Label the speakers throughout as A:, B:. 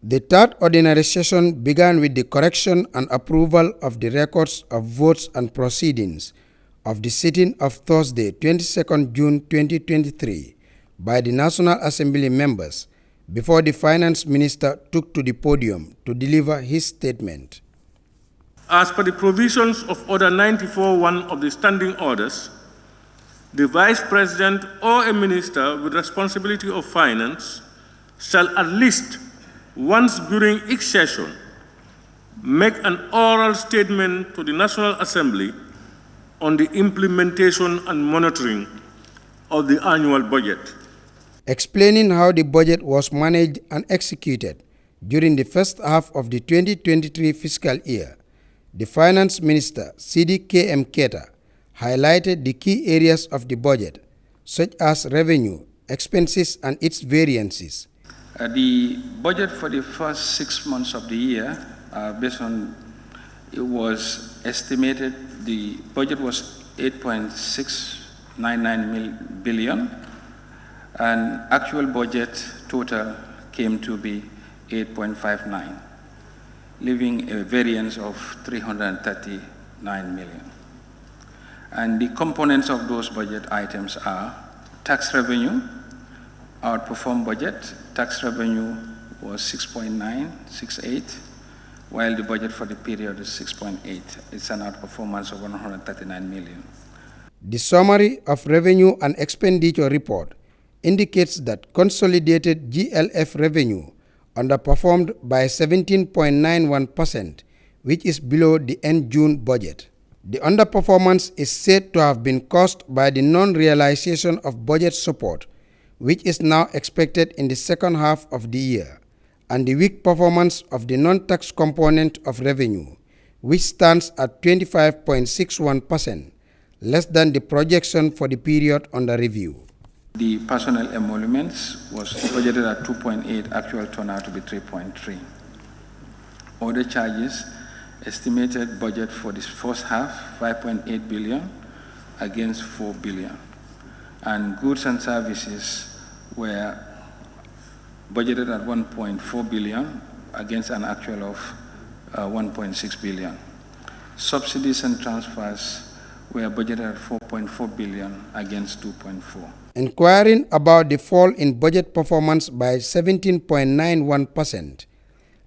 A: The third ordinary session began with the correction and approval of the records of votes and proceedings of the sitting of Thursday, 22nd June 2023 by the National Assembly members before the Finance Minister took to the podium to deliver his statement.
B: As per the provisions of Order 94.1 of the Standing Orders, the Vice President or a Minister with responsibility of finance shall at least once during each session make an oral statement to the National Assembly on the implementation and monitoring of the annual budget.
A: Explaining how the budget was managed and executed during the first half of the 2023 fiscal year, the Finance Minister, Seedy Keita, highlighted the key areas of the budget, such as revenue, expenses, and its variances.
C: The budget for the first 6 months of the year, based on it was estimated, the budget was 8.699 billion, and actual budget total came to be 8.59, leaving a variance of 339 million. And the components of those budget items are tax revenue, outperformed budget. Tax revenue was 6.968, while the budget for the period is 6.8. It's an outperformance of 139 million.
A: The summary of revenue and expenditure report indicates that consolidated GLF revenue underperformed by 17.91%, which is below the end June budget. The underperformance is said to have been caused by the non-realization of budget support, which is now expected in the second half of the year, and the weak performance of the non-tax component of revenue, which stands at 25.61%, less than the projection for the period under review.
C: The personnel emoluments was budgeted at 2.8, actual turned out to be 3.3. Other charges, estimated budget for this first half, 5.8 billion against 4 billion. And goods and services were budgeted at 1.4 billion against an actual of 1.6 billion. Subsidies and transfers were budgeted at 4.4 billion against 2.4.
A: Inquiring about the fall in budget performance by 17.91%,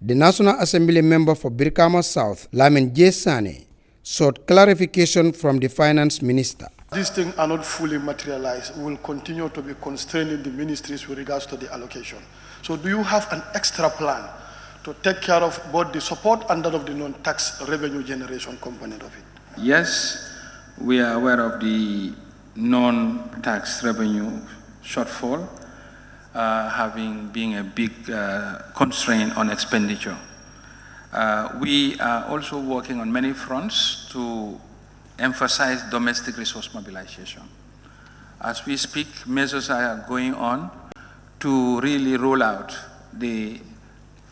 A: the National Assembly member for Brikama South, Lamin J. Sane, sought clarification from the Finance Minister.
D: These things are not fully materialized. We will continue to be constraining the ministries with regards to the allocation. So do you have an extra plan to take care of both the support and that of the non-tax revenue generation component of it?
C: Yes, we are aware of the non-tax revenue shortfall, being a big constraint on expenditure. We are also working on many fronts to emphasize domestic resource mobilization. As we speak, measures are going on to really roll out the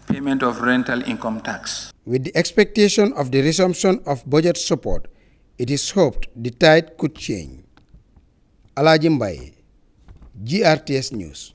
C: payment of rental income tax.
A: With the expectation of the resumption of budget support, it is hoped the tide could change. Alhagie Mbye, GRTS News.